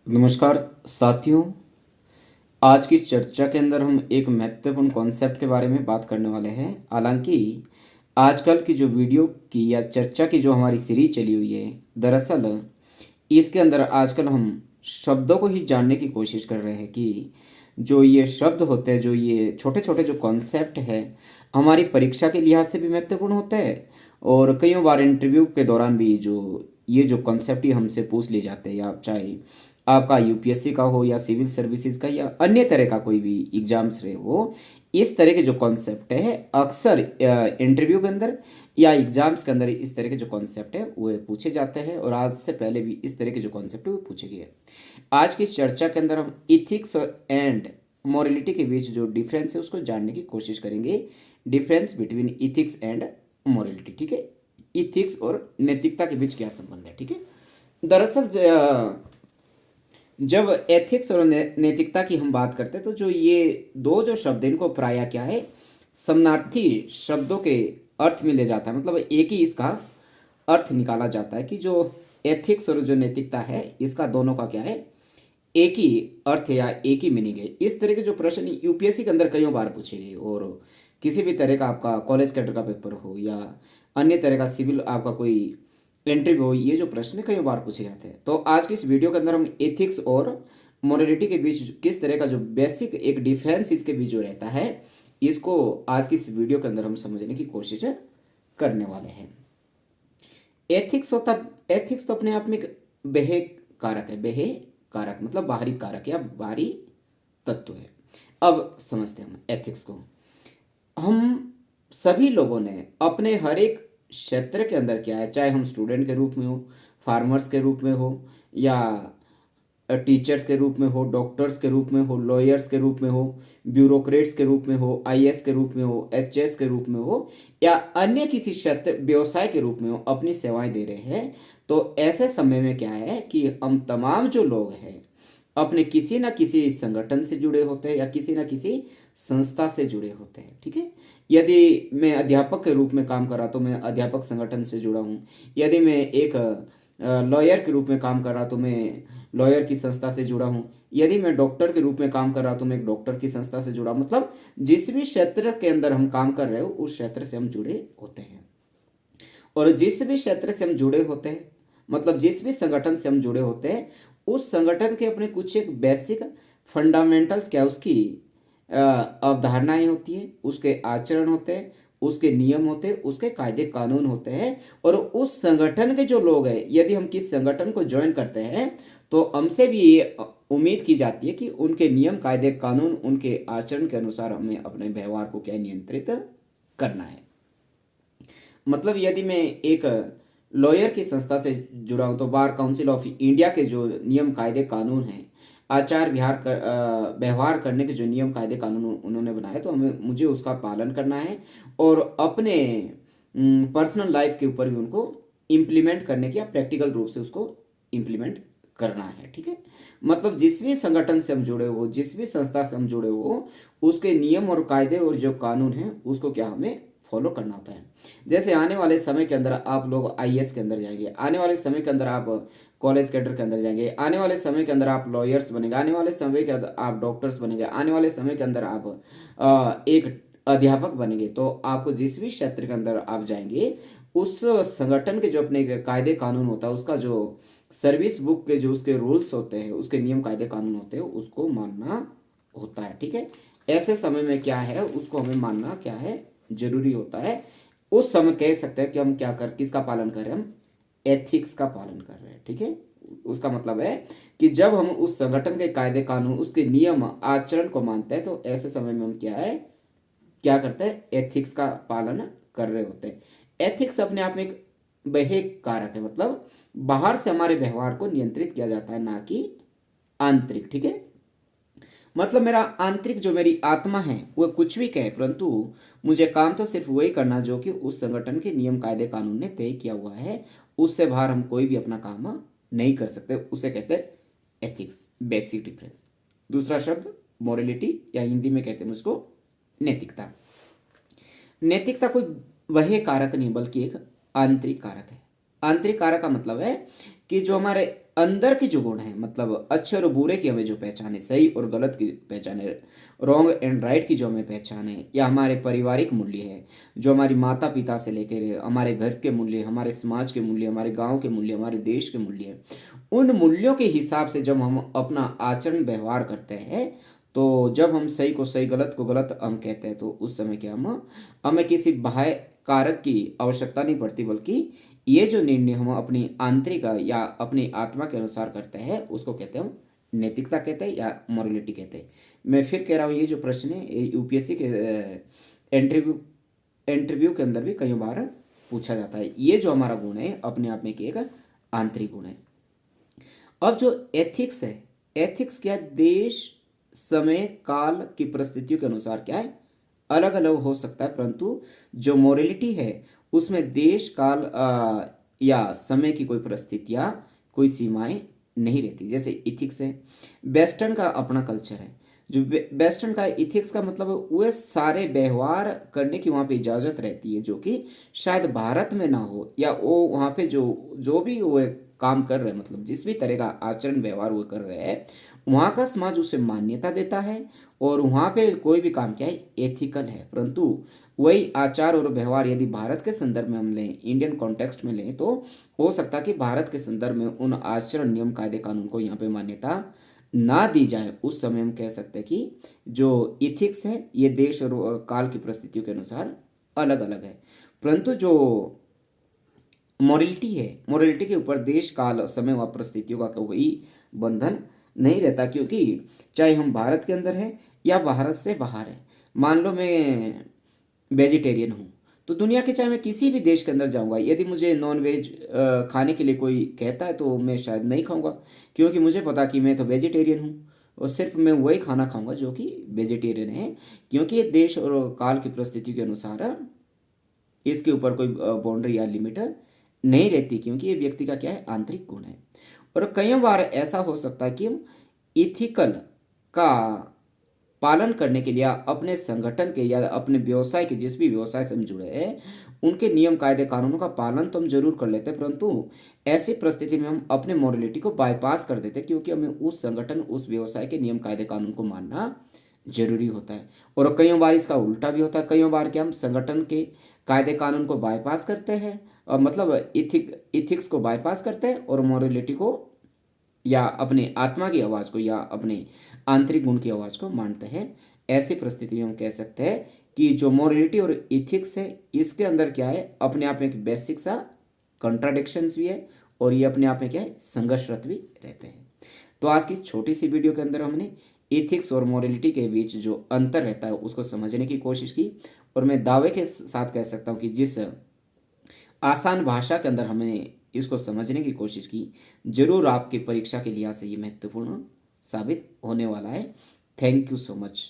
नमस्कार साथियों। आज की चर्चा के अंदर हम एक महत्वपूर्ण कॉन्सेप्ट के बारे में बात करने वाले हैं। हालांकि आजकल की जो वीडियो की या चर्चा की जो हमारी सीरीज चली हुई है, दरअसल इसके अंदर आजकल हम शब्दों को ही जानने की कोशिश कर रहे हैं कि जो ये शब्द होते हैं, जो ये छोटे छोटे जो कॉन्सेप्ट है, हमारी परीक्षा के लिहाज से भी महत्वपूर्ण होते हैं। और कई बार इंटरव्यू के दौरान भी जो कॉन्सेप्ट ही हमसे पूछ लिए जाते हैं, या चाहे आपका यूपीएससी का हो या सिविल सर्विसेज का या अन्य तरह का कोई भी एग्जाम्स रहे हो, इस तरह के जो कॉन्सेप्ट है अक्सर इंटरव्यू के अंदर या एग्जाम्स के अंदर इस तरह के जो कॉन्सेप्ट है वो पूछे जाते हैं। और आज से पहले भी इस तरह के जो कॉन्सेप्ट है वो पूछे गए। आज की इस चर्चा के अंदर हम इथिक्स एंड मोरलिटी के बीच जो डिफरेंस है उसको जानने की कोशिश करेंगे। Difference between ethics and morality, ठीक है। इथिक्स और नैतिकता के बीच क्या संबंध है, ठीक है। दरअसल जब एथिक्स और नैतिकता की हम बात करते हैं तो जो ये दो जो शब्द हैं, इनको प्रायः क्या है, समानार्थी शब्दों के अर्थ में ले जाता है। मतलब एक ही इसका अर्थ निकाला जाता है कि जो एथिक्स और जो नैतिकता है, इसका दोनों का क्या है, एक ही अर्थ है या एक ही मीनिंग है। इस तरह के जो प्रश्न यूपीएससी के अंदर कई बार पूछे गए। और किसी भी तरह का आपका कॉलेज कैडर का पेपर हो या अन्य तरह का सिविल आपका कोई इंटरव्यू हो, ये जो प्रश्न कई बार पूछे जाते हैं। तो आज की इस वीडियो के अंदर हम एथिक्स और मोरलिटी के बीच किस तरह का जो बेसिक एक डिफरेंस इसके बीच जो रहता है, इसको आज की इस वीडियो के अंदर हम समझने की कोशिश करने वाले हैं। एथिक्स तो अपने आप में एक बेहे कारक है। बेहे कारक मतलब बाहरी कारक या बाहरी तत्व है। अब समझते हैं हम एथिक्स को। हम सभी लोगों ने अपने हर एक क्षेत्र के अंदर क्या है, चाहे हम स्टूडेंट के रूप में हो, फार्मर्स के रूप में हो, या टीचर्स के रूप में हो, डॉक्टर्स के रूप में हो, लॉयर्स के रूप में हो, ब्यूरोक्रेट्स के रूप में हो, आईएएस के रूप में हो, एचएस के रूप में हो, या अन्य किसी क्षेत्र व्यवसाय के रूप में हो, अपनी सेवाएं दे रहे हैं। तो ऐसे समय में क्या है कि हम तमाम जो लोग हैं अपने किसी ना किसी संगठन से जुड़े होते हैं या किसी ना किसी संस्था से जुड़े होते हैं, ठीक है। यदि मैं अध्यापक के रूप में काम कर रहा तो मैं अध्यापक संगठन से जुड़ा हूँ। यदि मैं एक लॉयर के रूप में काम कर रहा तो मैं लॉयर की संस्था से जुड़ा हूँ। यदि मैं डॉक्टर के रूप में काम कर रहा तो मैं एक डॉक्टर की संस्था से जुड़ा। मतलब जिस भी क्षेत्र के अंदर हम काम कर रहे हो उस क्षेत्र से हम जुड़े होते हैं। और जिस भी क्षेत्र से हम जुड़े होते हैं, मतलब जिस भी संगठन से हम जुड़े होते हैं, उस संगठन के अपने कुछ एक बेसिक फंडामेंटल्स क्या उसकी अवधारणाएं होती है, उसके आचरण होते हैं, उसके नियम होते हैं, उसके कायदे कानून होते हैं। और उस संगठन के जो लोग हैं, यदि हम किस संगठन को ज्वाइन करते हैं तो हमसे भी ये उम्मीद की जाती है कि उनके नियम कायदे कानून उनके आचरण के अनुसार हमें अपने व्यवहार को क्या नियंत्रित करना है। मतलब यदि मैं एक लॉयर की संस्था से जुड़ा हूँ तो बार काउंसिल ऑफ इंडिया के जो नियम कायदे कानून हैं, आचार व्यवहार करने के जो नियम कायदे कानून उन्होंने बनाए, तो हमें मुझे उसका पालन करना है और अपने पर्सनल लाइफ के ऊपर भी उनको इम्प्लीमेंट करने की या प्रैक्टिकल रूप से उसको इम्प्लीमेंट करना है, ठीक है। मतलब जिस भी संगठन से हम जुड़े हो, जिस भी संस्था से हम जुड़े हो, उसके नियम और कायदे और जो कानून हैं उसको क्या हमें फॉलो करना होता है। जैसे आने वाले समय के अंदर आप लोग आईएएस के अंदर जाएंगे, आने वाले समय के अंदर आप कॉलेज कैडर के अंदर जाएंगे, आने वाले समय के अंदर आप लॉयर्स बनेंगे, आने वाले समय के अंदर आप डॉक्टर्स बनेंगे, आने वाले समय के अंदर आप एक अध्यापक बनेंगे। तो आपको जिस भी क्षेत्र के अंदर आप जाएंगे, उस संगठन के जो अपने कायदे कानून होता है, उसका जो सर्विस बुक के जो उसके रूल्स होते हैं, उसके नियम कायदे कानून होते हैं, उसको मानना होता है, ठीक है। ऐसे समय में क्या है, उसको हमें मानना क्या है, जरूरी होता है। उस समय कह सकते हैं कि हम क्या कर किसका पालन कर रहे हैं, हम एथिक्स का पालन कर रहे हैं, ठीक है। उसका मतलब है कि जब हम उस संगठन के कायदे कानून उसके नियम आचरण को मानते हैं तो ऐसे समय में हम क्या करते हैं, एथिक्स का पालन कर रहे होते हैं। एथिक्स अपने आप में एक बहेक कारक है। मतलब बाहर से हमारे व्यवहार को नियंत्रित किया जाता है, ना कि आंतरिक, ठीक है। मतलब मेरा आंतरिक जो मेरी आत्मा है वो कुछ भी कहे, परंतु मुझे काम तो सिर्फ वही करना जो कि उस संगठन के नियम कायदे कानून ने तय किया हुआ है। उससे बाहर हम कोई भी अपना काम नहीं कर सकते। उसे कहते हैं एथिक्स, बेसिक डिफरेंस। दूसरा शब्द मोरलिटी, या हिंदी में कहते हैं उसको नैतिकता। नैतिकता कोई वह कारक नहीं बल्कि एक आंतरिक कारक है। आंतरिक कारक का मतलब है कि जो हमारे अंदर के जो गुण हैं, मतलब अच्छे और बुरे की हमें जो पहचान है, सही और गलत की पहचान है, रॉन्ग एंड राइट की जो हमें पहचान है, या हमारे पारिवारिक मूल्य है, जो हमारी माता पिता से लेकर हमारे घर के मूल्य, हमारे समाज के मूल्य, हमारे गांव के मूल्य, हमारे देश के मूल्य है, उन मूल्यों के हिसाब से जब हम अपना आचरण व्यवहार करते हैं, तो जब हम सही को सही गलत को गलत हम कहते हैं, तो उस समय क्या हम हमें किसी बाह्य कारक की आवश्यकता नहीं पड़ती, बल्कि ये जो निर्णय हम अपनी आंतरिक या अपनी आत्मा के अनुसार करते हैं, उसको कहते हैं हम नैतिकता कहते हैं या मॉरलिटी कहते हैं। मैं फिर कह रहा हूँ, ये जो प्रश्न है ये यूपीएससी के इंटरव्यू इंटरव्यू के अंदर भी कई बार पूछा जाता है। ये जो हमारा गुण है अपने आप में एक आंतरिक गुण है। अब जो एथिक्स है, एथिक्स क्या है? देश, समय, काल की परिस्थितियों के अनुसार क्या है, अलग अलग हो सकता है, परंतु जो मोरलिटी है उसमें देश, काल या समय की कोई परिस्थितियाँ, कोई सीमाएं नहीं रहती। जैसे इथिक्स है, वेस्टर्न का अपना कल्चर है। जो वेस्टर्न का इथिक्स का मतलब है, वह सारे व्यवहार करने की वहाँ पे इजाज़त रहती है जो कि शायद भारत में ना हो, या वो वहाँ पे जो जो भी वो काम कर रहे हैं, मतलब जिस भी तरह का आचरण व्यवहार वो कर रहे हैं, वहाँ का समाज उसे मान्यता देता है, और वहाँ पे कोई भी काम क्या है, एथिकल है। परंतु वही आचार और व्यवहार यदि भारत के संदर्भ में हम लें, इंडियन कॉन्टेक्स्ट में लें, तो हो सकता है कि भारत के संदर्भ में उन आचरण, नियम, कायदे, कानून को यहाँ पे मान्यता ना दी जाए। उस समय हम कह सकते हैं कि जो इथिक्स है ये देश और काल की परिस्थितियों के अनुसार अलग अलग है। परंतु जो मोरलिटी है, मोरलिटी के ऊपर देश, काल, समय व परिस्थितियों का कोई बंधन नहीं रहता, क्योंकि चाहे हम भारत के अंदर हैं या भारत से बाहर है। मान लो मैं वेजिटेरियन हूँ, तो दुनिया के चाहे मैं किसी भी देश के अंदर जाऊँगा, यदि मुझे नॉन वेज खाने के लिए कोई कहता है तो मैं शायद नहीं खाऊंगा, क्योंकि मुझे पता कि मैं तो वेजिटेरियन हूँ, और सिर्फ मैं वही खाना खाऊंगा जो कि वेजिटेरियन है, क्योंकि ये देश और काल की परिस्थिति के अनुसार इसके ऊपर कोई बाउंड्री या लिमिट नहीं रहती, क्योंकि ये व्यक्ति का क्या है, आंतरिक गुण है। और कई बार ऐसा हो सकता है कि हम इथिकल का पालन करने के लिए अपने संगठन के या अपने व्यवसाय के, जिस भी व्यवसाय से हम जुड़े हैं, उनके नियम, कायदे, कानूनों का पालन तो हम जरूर कर लेते हैं, परंतु ऐसी परिस्थिति में हम अपने मोरलिटी को बाईपास कर देते हैं, क्योंकि हमें उस संगठन, उस व्यवसाय के नियम, कायदे, कानून को मानना जरूरी होता है। और कई बार इसका उल्टा भी होता है, कई बार क्या हम संगठन के कायदे कानून को बाईपास करते हैं, और मतलब इथिक्स को बाईपास करते हैं, और मोरलिटी को या अपने आत्मा की आवाज़ को या अपने आंतरिक गुण की आवाज़ को मानते हैं। ऐसी परिस्थिति में हम कह सकते हैं कि जो मोरलिटी और इथिक्स है, इसके अंदर क्या है, अपने आप में एक बेसिक सा कंट्राडिक्शंस भी है, और ये अपने आप में क्या है, संघर्षरत भी रहते हैं। तो आज की इस छोटी सी वीडियो के अंदर हमने इथिक्स और मोरलिटी के बीच जो अंतर रहता है उसको समझने की कोशिश की, और मैं दावे के साथ कह सकता हूँ कि जिस आसान भाषा के अंदर हमने इसको समझने की कोशिश की, जरूर आपकी परीक्षा के लिहाज से ये महत्वपूर्ण साबित होने वाला है। Thank you so much.